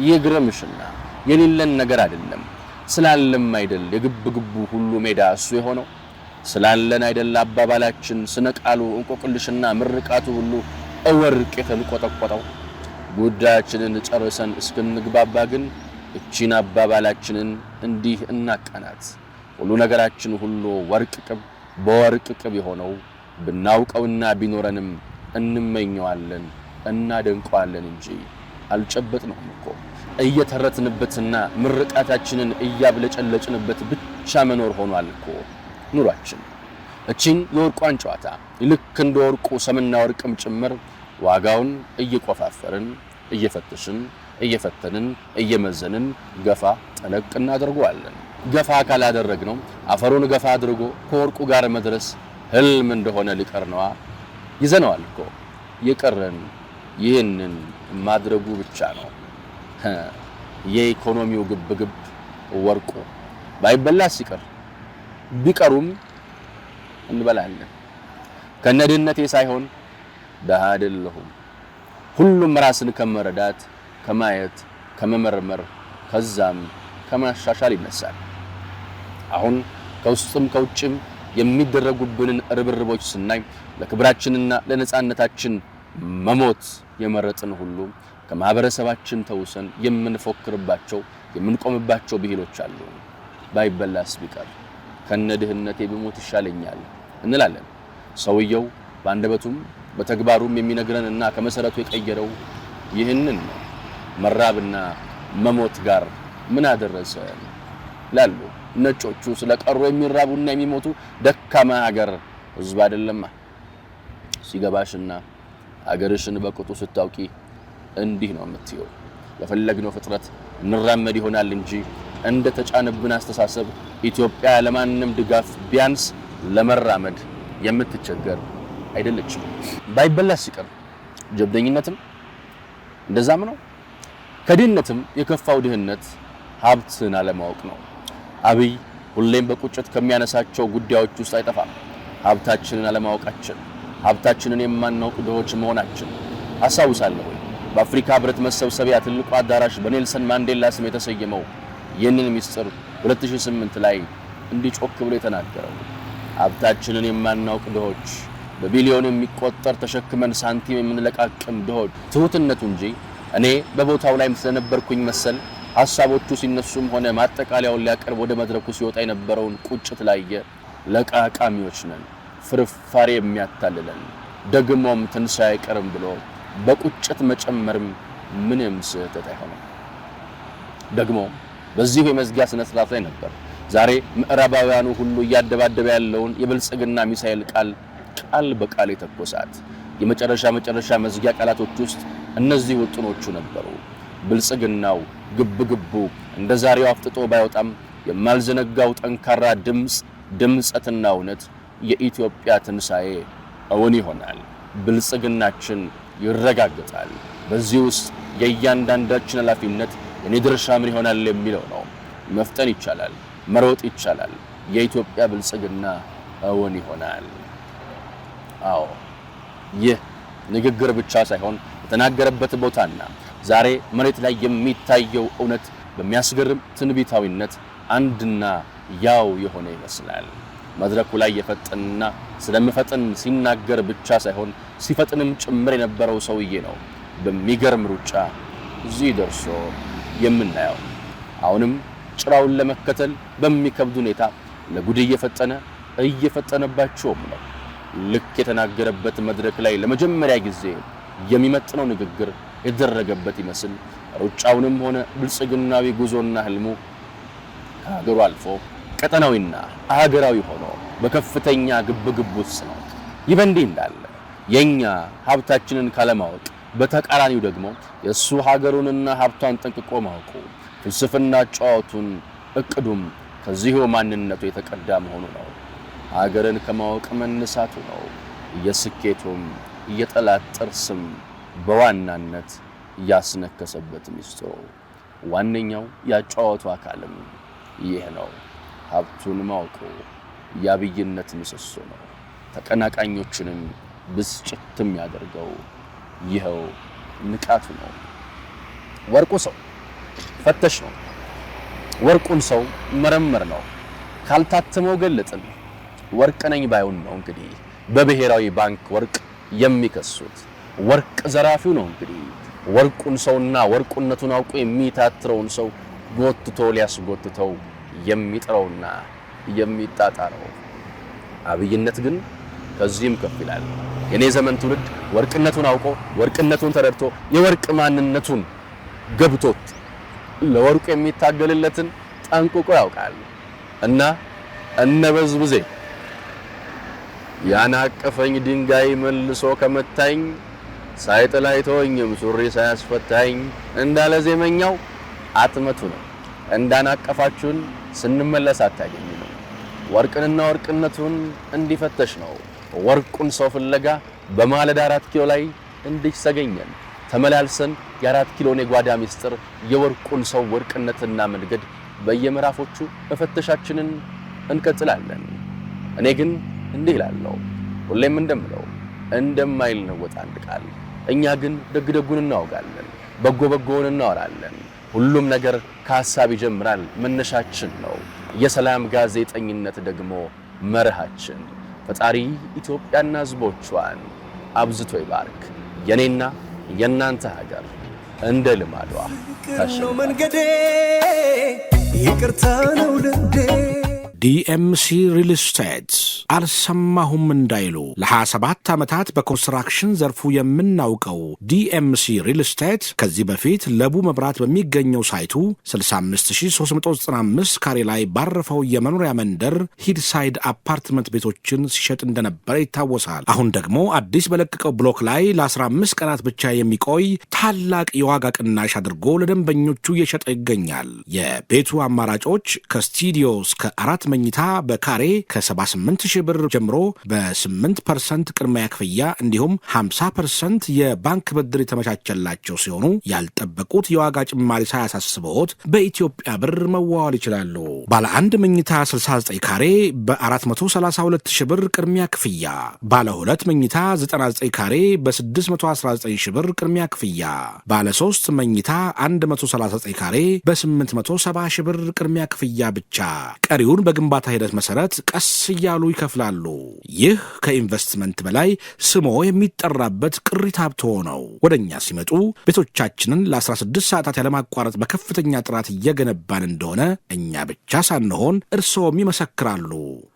ይግረምሽና የሌለን ነገር አይደለም። ስላለም አይደል የግብግቡ ሁሉ ሜዳ እሱ የሆነው። ስላለን አይደል አባባላችን ስነቃሉ እንቆቅልሽና ምርቃቱ ሁሉ እወርቅ የተንቆጠቆጠው። ጉዳያችንን ጨርሰን እስክንግባባ ግን እቺን አባባላችንን እንዲህ እናቀናት። ሁሉ ነገራችን ሁሉ ወርቅ ቅብ በወርቅ ቅብ የሆነው ብናውቀውና ቢኖረንም እንመኘዋለን እናደንቀዋለን እንጂ አልጨበጥነውም እኮ። እየተረትንበትና ምርቃታችንን እያብለጨለጭንበት ብቻ መኖር ሆኗል እኮ ኑሯችን። እቺን የወርቋን ጨዋታ ልክ እንደ ወርቁ ሰምና ወርቅም ጭምር ዋጋውን እየቆፋፈርን እየፈተሽን እየፈተንን እየመዘንን ገፋ ጠለቅ እናደርገዋለን። ገፋ ካላደረግነው አፈሩን ገፋ አድርጎ ከወርቁ ጋር መድረስ ህልም እንደሆነ ሊቀር ነዋ። ይዘነዋል እኮ የቀረን ይህንን ማድረጉ ብቻ ነው። የኢኮኖሚው ግብግብ ወርቁ ባይበላስ ይቀር ቢቀሩም እንበላለን። ከነድህነቴ ሳይሆን ደሃ አይደለሁም። ሁሉም ራስን ከመረዳት ከማየት ከመመርመር ከዛም ከማሻሻል ይነሳል። አሁን ከውስጥም ከውጭም የሚደረጉብንን ርብርቦች ስናይ ለክብራችንና ለነጻነታችን መሞት የመረጥን ሁሉ ከማህበረሰባችን ተውሰን የምንፎክርባቸው የምንቆምባቸው ብሂሎች አሉ። ባይበላስ ቢቀር ከነድህነቴ ብሞት ይሻለኛል እንላለን። ሰውየው በአንደበቱም በተግባሩም የሚነግረንና ከመሰረቱ የቀየረው ይህንን ነው። መራብና መሞት ጋር ምን አደረሰ ላሉ ነጮቹ ስለቀሩ የሚራቡና የሚሞቱ ደካማ ሀገር ህዝብ አይደለማ። ሲገባሽና ሀገርሽን በቁጡ ስታውቂ እንዲህ ነው የምትየው። ለፈለግነው ፍጥረት እንራመድ ይሆናል እንጂ እንደ ተጫነብን አስተሳሰብ ኢትዮጵያ ለማንም ድጋፍ ቢያንስ ለመራመድ የምትቸገር አይደለችም። ባይበላስ ሲቀር ጀብደኝነትም እንደዛም ነው። ከድህነትም የከፋው ድህነት ሀብትን አለማወቅ ነው። አብይ ሁሌም በቁጭት ከሚያነሳቸው ጉዳዮች ውስጥ አይጠፋም ሀብታችንን አለማወቃችን፣ ሀብታችንን የማናውቅ ድሆች መሆናችን። አስታውሳለሁ በአፍሪካ ህብረት መሰብሰቢያ ትልቁ አዳራሽ በኔልሰን ማንዴላ ስም የተሰየመው ይህንን ሚስጥር 2008 ላይ እንዲጮክ ብሎ የተናገረው ሀብታችንን የማናውቅ ድሆች፣ በቢሊዮን የሚቆጠር ተሸክመን ሳንቲም የምንለቃቅም ድሆች። ትሁትነቱ እንጂ እኔ በቦታው ላይ ስለነበርኩኝ መሰል ሐሳቦቹ ሲነሱም ሆነ ማጠቃለያውን ሊያቀርብ ወደ መድረኩ ሲወጣ የነበረውን ቁጭት ላየ ለቃቃሚዎች ነን፣ ፍርፋሬ የሚያታልለን ደግሞም ትንሣኤ አይቀርም ብሎ በቁጭት መጨመርም ምንም ስህተት አይሆንም። ደግሞ በዚህ የመዝጊያ ስነ ስርዓት ላይ ነበር ዛሬ ምዕራባውያኑ ሁሉ እያደባደበ ያለውን የብልጽግና ሚሳኤል ቃል በቃል የተኮሳት። የመጨረሻ መዝጊያ ቃላቶች ውስጥ እነዚህ ውጥኖቹ ነበሩ። ብልጽግናው ግብግቡ እንደ ዛሬው አፍጥጦ ባይወጣም የማልዘነጋው ጠንካራ ድምጸትና እውነት የኢትዮጵያ ትንሣኤ እውን ይሆናል። ብልጽግናችን ይረጋገጣል። በዚህ ውስጥ የእያንዳንዳችን ኃላፊነት የኔ ድርሻ ምን ይሆናል የሚለው ነው። መፍጠን ይቻላል፣ መሮጥ ይቻላል። የኢትዮጵያ ብልጽግና እውን ይሆናል። አዎ ይህ ንግግር ብቻ ሳይሆን የተናገረበት ቦታና ዛሬ መሬት ላይ የሚታየው እውነት በሚያስገርም ትንቢታዊነት አንድና ያው የሆነ ይመስላል። መድረኩ ላይ የፈጠንና ስለመፈጠን ሲናገር ብቻ ሳይሆን ሲፈጥንም ጭምር የነበረው ሰውዬ ነው በሚገርም ሩጫ እዚህ ደርሶ የምናየው። አሁንም ጭራውን ለመከተል በሚከብድ ሁኔታ ለጉድ እየፈጠነባቸውም ነው። ልክ የተናገረበት መድረክ ላይ ለመጀመሪያ ጊዜ የሚመጥነው ንግግር የተደረገበት ይመስል ሩጫውንም ሆነ ብልጽግናዊ ጉዞና ህልሙ ከሀገሩ አልፎ ቀጠናዊና ሀገራዊ ሆኖ በከፍተኛ ግብግብ ውስጥ ነው። ይህ በእንዲህ እንዳለ የኛ ሀብታችንን ካለማወቅ በተቃራኒው ደግሞ የሱ ሀገሩንና ሀብቷን ጠንቅቆ ማወቁ ፍልስፍና ጨዋቱን እቅዱም ከዚሁ ማንነቱ የተቀዳ መሆኑ ነው። ሀገርን ከማወቅ መነሳቱ ነው የስኬቱም የጠላት ጥርስም በዋናነት ያስነከሰበት ሚስጥሩ። ዋነኛው ያጫወቱ አካልም ይህ ነው። ሀብቱን ማወቁ የአብይነት ምሰሶ ነው። ተቀናቃኞችንም ብስጭትም ያደርገው ይኸው ንቃቱ ነው። ወርቁ ሰው ፈተሽ ነው። ወርቁን ሰው መረመር ነው። ካልታተመው ገለጥን ወርቅ ነኝ ባይሆን ነው እንግዲህ በብሔራዊ ባንክ ወርቅ የሚከሱት። ወርቅ ዘራፊው ነው እንግዲህ ወርቁን ሰውና ወርቁነቱን አውቆ የሚታትረውን ሰው ጎትቶ ሊያስጎትተው የሚጥረውና የሚጣጣረው። አብይነት ግን ከዚህም ከፍ ይላል። የኔ ዘመን ትውልድ ወርቅነቱን አውቆ ወርቅነቱን ተረድቶ የወርቅ ማንነቱን ገብቶት ለወርቁ የሚታገልለትን ጠንቅቆ ያውቃል እና እነበዝብዜ ያናቀፈኝ ድንጋይ መልሶ ከመታኝ ሳይጥላይ ተወኝም ሱሪ ሳያስፈታኝ እንዳለ ዜመኛው አጥመቱ ነው። እንዳናቀፋችሁን ስንመለስ አታገኙም። ወርቅንና ወርቅነቱን እንዲፈተሽ ነው ወርቁን ሰው ፍለጋ በማለዳ 4 ኪሎ ላይ እንዲሰገኘን ተመላልሰን የ4 ኪሎን የጓዳ ሚስጥር የወርቁን ሰው ወርቅነትና መንገድ በየምዕራፎቹ መፈተሻችንን እንቀጥላለን። እኔ ግን እንዲህ እላለሁ፣ ሁሌም እንደምለው እንደማይል ነው አንድ ቃል። እኛ ግን ደግደጉን እናወጋለን፣ በጎውን እናወራለን። ሁሉም ነገር ከሐሳብ ይጀምራል፣ መነሻችን ነው። የሰላም ጋዜጠኝነት ደግሞ መርሃችን። ፈጣሪ ኢትዮጵያና ሕዝቦቿን አብዝቶ ይባርክ። የኔና የናንተ ሀገር እንደ ልማዷ ታሽሎ መንገዴ ይቅርታ ነው ልንዴ ዲኤምሲ ሪል ስቴት አልሰማሁም እንዳይሉ ለ27 ዓመታት በኮንስትራክሽን ዘርፉ የምናውቀው ዲኤምሲ ሪል ስቴት ከዚህ በፊት ለቡ መብራት በሚገኘው ሳይቱ 65395 ካሬ ላይ ባረፈው የመኖሪያ መንደር ሂድሳይድ አፓርትመንት ቤቶችን ሲሸጥ እንደነበረ ይታወሳል። አሁን ደግሞ አዲስ በለቀቀው ብሎክ ላይ ለ15 ቀናት ብቻ የሚቆይ ታላቅ የዋጋ ቅናሽ አድርጎ ለደንበኞቹ እየሸጠ ይገኛል። የቤቱ አማራጮች ከስቱዲዮ እስከ 4 መኝታ በካሬ ከ78,000 ብር ጀምሮ በ8% ቅድሚያ ክፍያ እንዲሁም 50% የባንክ ብድር የተመቻቸላቸው ሲሆኑ ያልጠበቁት የዋጋ ጭማሪ ሳያሳስበዎት በኢትዮጵያ ብር መዋዋል ይችላሉ። ባለ 1 መኝታ 69 ካሬ በ432,000 ብር ቅድሚያ ክፍያ፣ ባለ 2 መኝታ 99 ካሬ በ619,000 ብር ቅድሚያ ክፍያ፣ ባለ 3 መኝታ 139 ካሬ በ870,000 ብር ቅድሚያ ክፍያ ብቻ። ቀሪውን በግንባታ ሂደት መሰረት ቀስ እያሉ ይከፍላሉ። ይህ ከኢንቨስትመንት በላይ ስሞ የሚጠራበት ቅሪት ሀብቶ ነው። ወደኛ ሲመጡ ቤቶቻችንን ለ16 ሰዓታት ያለማቋረጥ በከፍተኛ ጥራት እየገነባን እንደሆነ እኛ ብቻ ሳንሆን እርስዎም ይመሰክራሉ።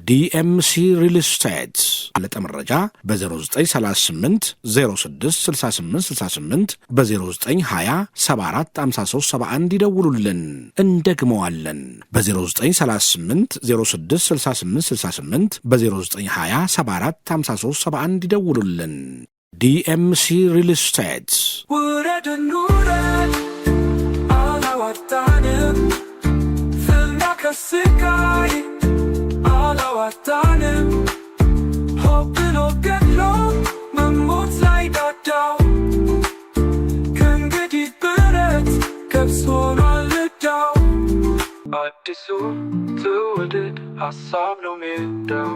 ዲኤምሲ ሪል ስቴት አለጠ መረጃ በ0938 066868 በ0920 745371 ይደውሉልን። እንደግመዋለን በ0938 066868 በ0920 745371 ይደውሉልን። ዲኤምሲ ሪል ስቴት ውረድን ውረድ አላዋጣንም፣ ፍና ከስቃይ አላዋጣንም፣ ሆብሎ ገድሎ መሞት ላይ ዳዳው ከእንግዲህ ብረት ገብስ ሆኗል ዕዳው። አዲሱ ትውልድ ሀሳብ ነው ሜዳው።